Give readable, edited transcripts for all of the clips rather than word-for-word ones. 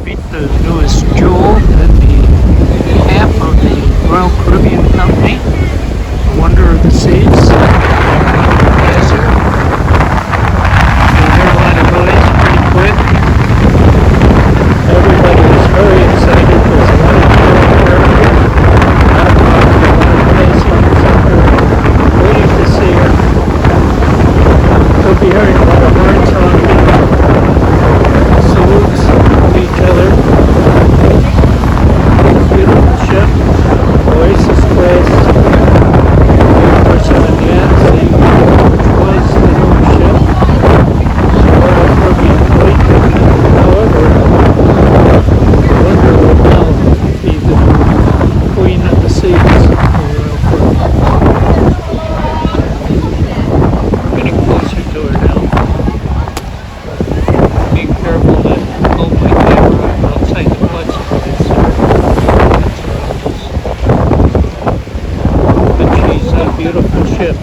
Meet the newest jewel in the half of the Royal Caribbean Company, the Wonder of the Seas. Yes, sir. You'll hear a lot of noise pretty quick. Everybody is very excited. There's a lot of people here. Waiting to see her. You'll be hearing a lot of horns honking. Salutes to each other. Beautiful ship, Oasis class, of course on the Odyssey, which was the newest ship, Royal Caribbean fleet. However, the Wonder will now be the Queen of the Seas of the Royal Caribbean. Getting closer to her now. Being careful to hold my camera outside the butts of the but she's a beautiful ship.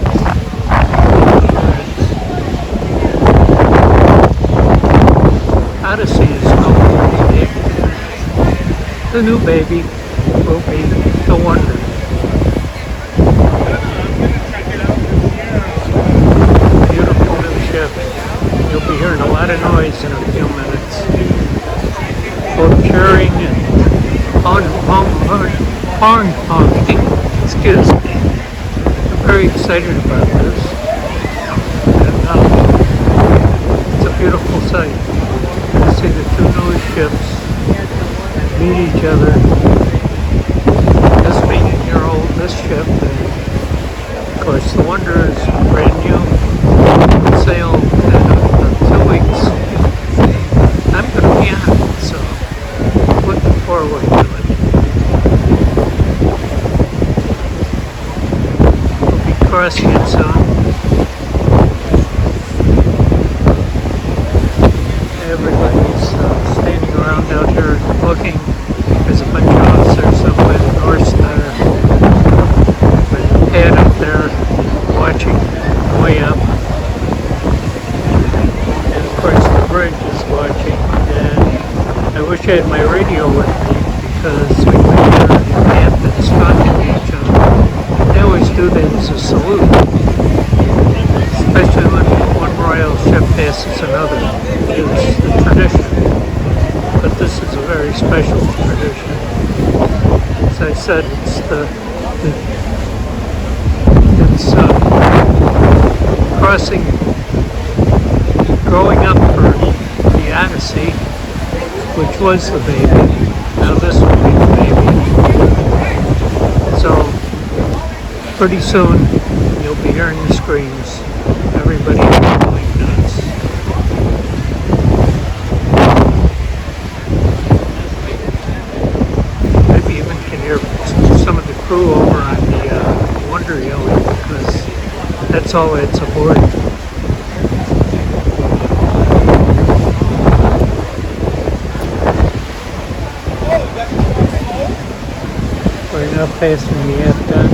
Odyssey is called today. The new baby will be the Wonder. Beautiful new ship. You'll be hearing a lot of noise in a few minutes. Both cheering and horn honking. Excuse me. I'm very excited about this. And it's a beautiful sight. You see the two newest ships meet each other. This being a year old, this ship, and of course the Wonder is brand new. Sailed in 2 weeks. I'm going to be on it, so looking forward to it. We'll be crossing it soon. Everybody's standing around out here looking. There's a bunch of officers up by the North Star. With a pad up there watching way up. And of course the bridge is watching. And I wish I had my radio with me because we could hear the captains talking to each other. They always do that as a salute. Especially when one royal ship passes another. It's the tradition. But this is a very special tradition. As I said, it's crossing, growing up for the Odyssey, which was the baby. Now this will be the baby. So pretty soon you'll be hearing the screams. Everybody going nuts. Maybe even can hear some of the crew over on the Wonder yelling because that's all that's aboard. We're now passing the F-gun.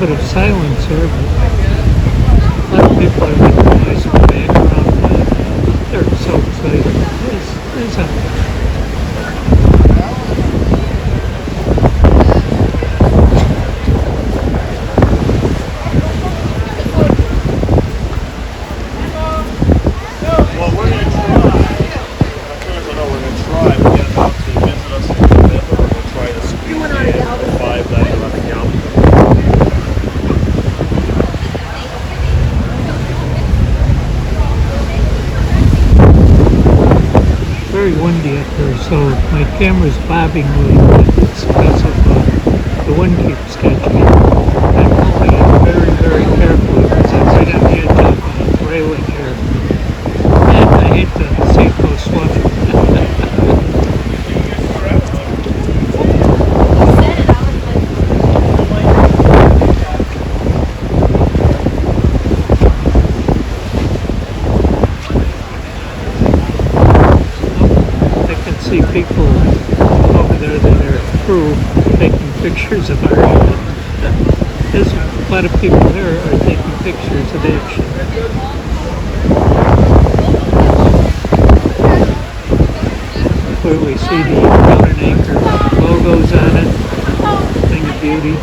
bit of silence here, but a lot of people are recognizing the background. They're so excited. It's a very windy up there, so my camera's bobbing really good. It's because of the wind keeps catching it. I'm holding it very, very carefully because I'm right on the edge of the railing here. And I hate to see it go swapping. See people over there that are crew taking pictures of our unit. There's a lot of people there are taking pictures of action. Clearly see the Mountain Anchor logos on it. Thing of beauty.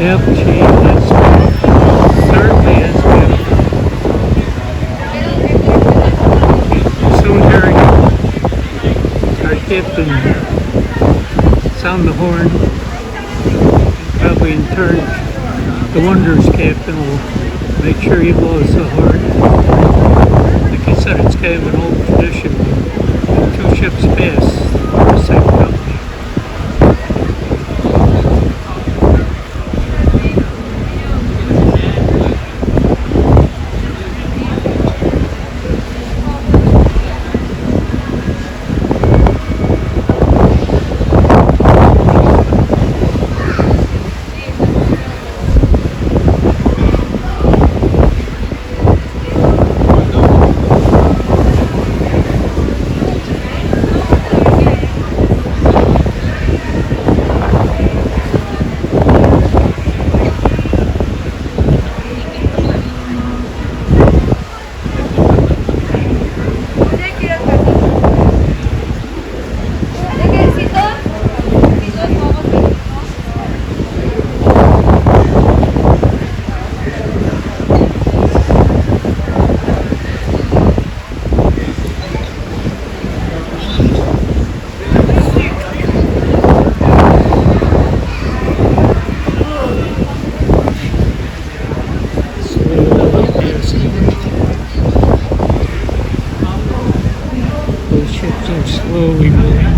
Yep, she is certainly is beautiful. Soon hearing our captain sound the horn, probably in turn the Wonders captain will make sure he blows the horn. Like I said, it's kind of an old tradition. When 2 ships pass, the same company. Slowly moving. I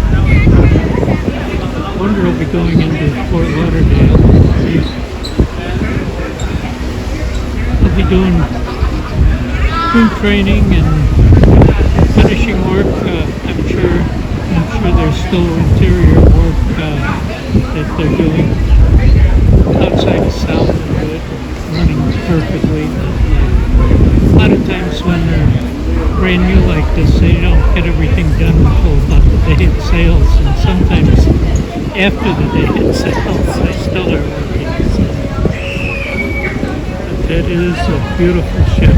wonder it'll be going into Fort Lauderdale. I'll be doing crew training and finishing work. I'm sure there's still interior work that they're doing. Outside is solid, good, running perfectly. A lot of times when they're brand new like this, they don't get everything done until about the day it sails, and sometimes after the day it sails, they still are working. So. But that is a beautiful ship.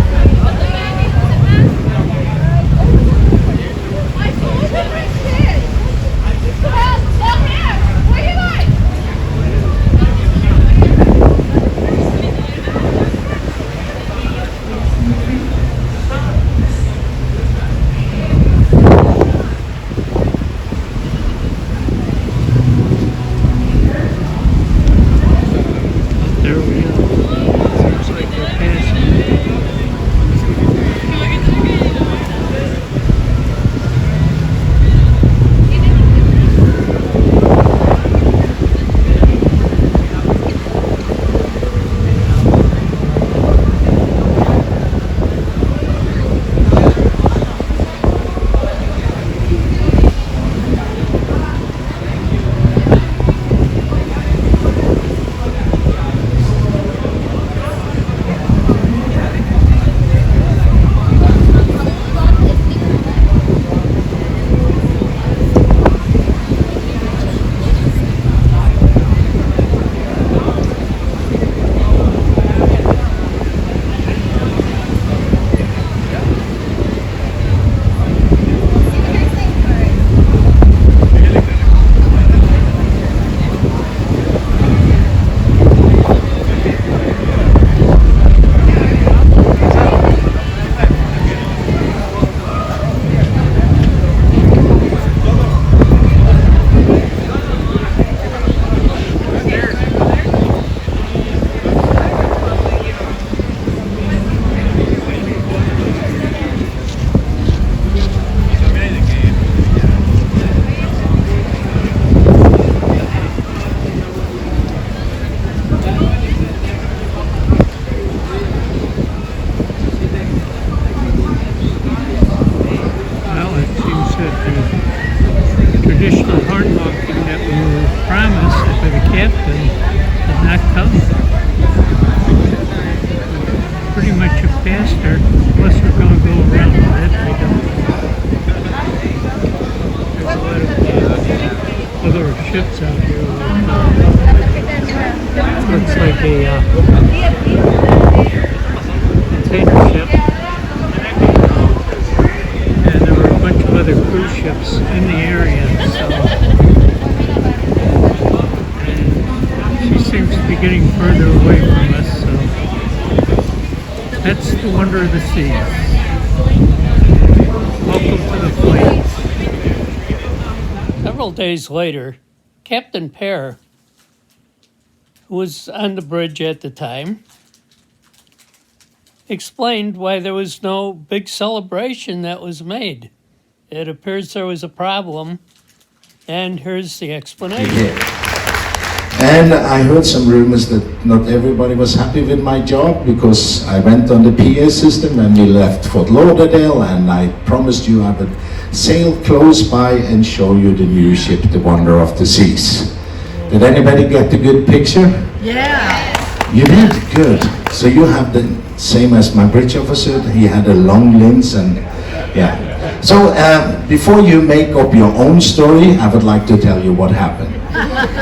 Unless we're going to go around that, I don't. There's a lot of other ships out here. Looks like a container ship. And there were a bunch of other cruise ships in the area. So she seems to be getting further away from us. So that's the wonder of the seas. Welcome to the flight. Several days later, Captain Pear, who was on the bridge at the time, explained why there was no big celebration that was made. It appears there was a problem, and here's the explanation. Yeah. And I heard some rumors that not everybody was happy with my job because I went on the PA system and we left Fort Lauderdale, and I promised you I would sail close by and show you the new ship, the Wonder of the Seas. Did anybody get the good picture? Yeah. You did? Good. So you have the same as my bridge officer. He had a long lens and yeah. So before you make up your own story, I would like to tell you what happened.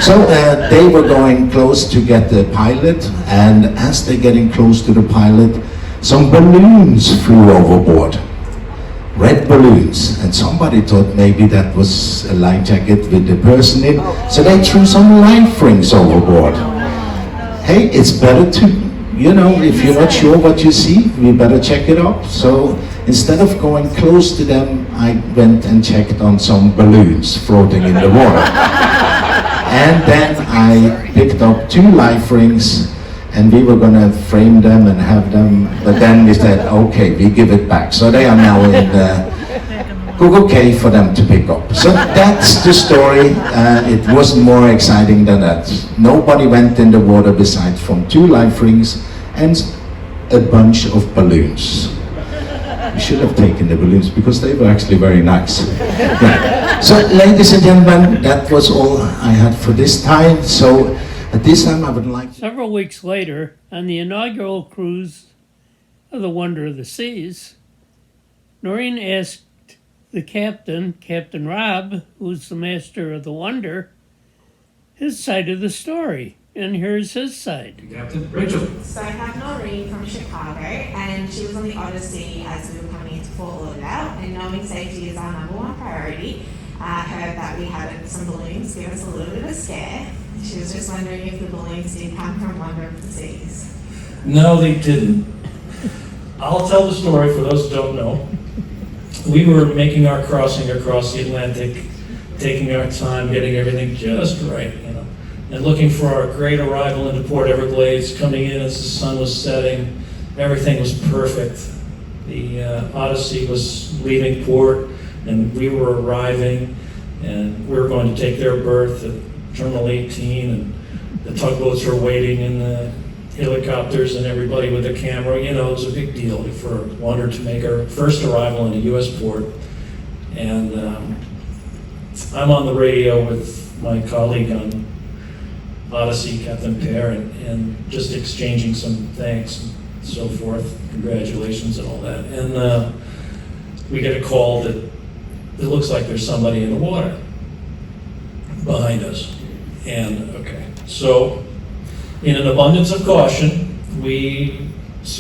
So they were going close to get the pilot, and as they're getting close to the pilot, some balloons flew overboard. Red balloons, and somebody thought maybe that was a life jacket with the person in, so they threw some life rings overboard. Hey, it's better to, you know, if you're not sure what you see, we better check it out. So instead of going close to them, I went and checked on some balloons floating in the water. And then I picked up 2 life rings, and we were gonna frame them and have them, but then we said, okay, we give it back. So they are now in the Google Cave for them to pick up. So that's the story. It wasn't more exciting than that. Nobody went in the water besides from 2 life rings and a bunch of balloons. We should have taken the balloons because they were actually very nice. Yeah. So ladies and gentlemen, that was all I had for this time. So at this time I would like to... Several weeks later, on the inaugural cruise of the Wonder of the Seas, Noreen asked the captain, Captain Rob, who's the master of the Wonder, his side of the story. And here's his side. Captain Rachel. So I have Noreen from Chicago, and she was on the Odyssey as we were coming into Fort Lauderdale, and knowing safety is our #1 priority. I heard that we had some balloons give us a little bit of a scare. She was just wondering if the balloons did come from Wonder of the Seas. No, they didn't. I'll tell the story for those who don't know. We were making our crossing across the Atlantic, taking our time, getting everything just right, you know, and looking for our great arrival into Port Everglades, coming in as the sun was setting. Everything was perfect. The Odyssey was leaving port, and we were arriving, and we were going to take their berth at Terminal 18, and the tugboats were waiting, and the helicopters and everybody with a camera. You know, it was a big deal for Wonder to make our first arrival in a U.S. port. And I'm on the radio with my colleague on Odyssey, Captain Pear, and just exchanging some thanks and so forth, congratulations and all that. And we get a call that it looks like there's somebody in the water behind us. And okay, so in an abundance of caution, we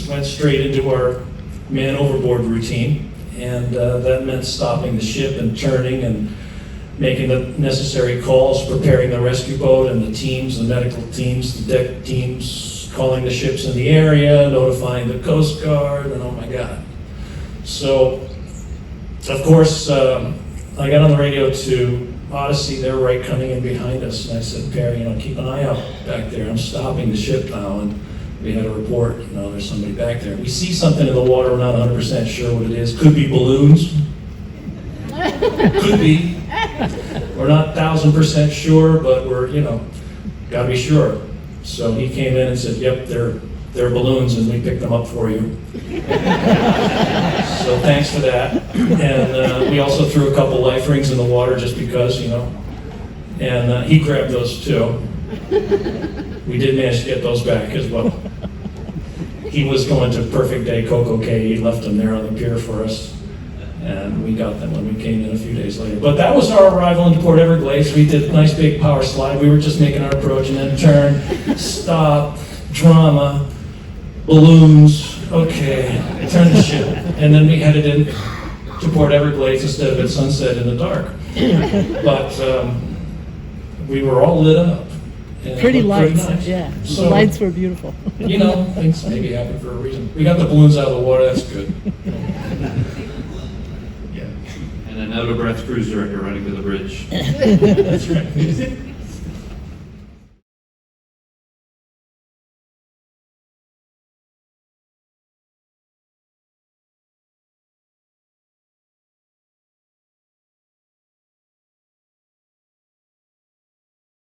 went straight into our man overboard routine, and that meant stopping the ship and turning and making the necessary calls, preparing the rescue boat and the teams, the medical teams, the deck teams, calling the ships in the area, notifying the Coast Guard, and oh my God. So, of course, I got on the radio to Odyssey. They were right coming in behind us, and I said, Perry, you know, keep an eye out back there. I'm stopping the ship now, and we had a report, you know, there's somebody back there. We see something in the water, we're not 100% sure what it is. Could be balloons. Could be. We're not 1,000% sure, but we're, you know, gotta be sure. So he came in and said, yep, they're balloons, and we picked them up for you. So thanks for that. And we also threw a couple life rings in the water just because, you know, and he grabbed those too. We did manage to get those back as well. he was going to Perfect Day Coco Cay. He left them there on the pier for us. And we got them when we came in a few days later. But that was our arrival into Port Everglades. We did a nice big power slide. We were just making our approach and then turn, stop, drama, balloons, okay, turn the ship. And then we headed in to Port Everglades instead of at sunset in the dark. But we were all lit up. And Pretty it looked lights, nice. yeah. So, The lights were beautiful. you know, things maybe happen for a reason. We got the balloons out of the water, that's good. And an out-of-breath cruiser at your running to the bridge. That's right.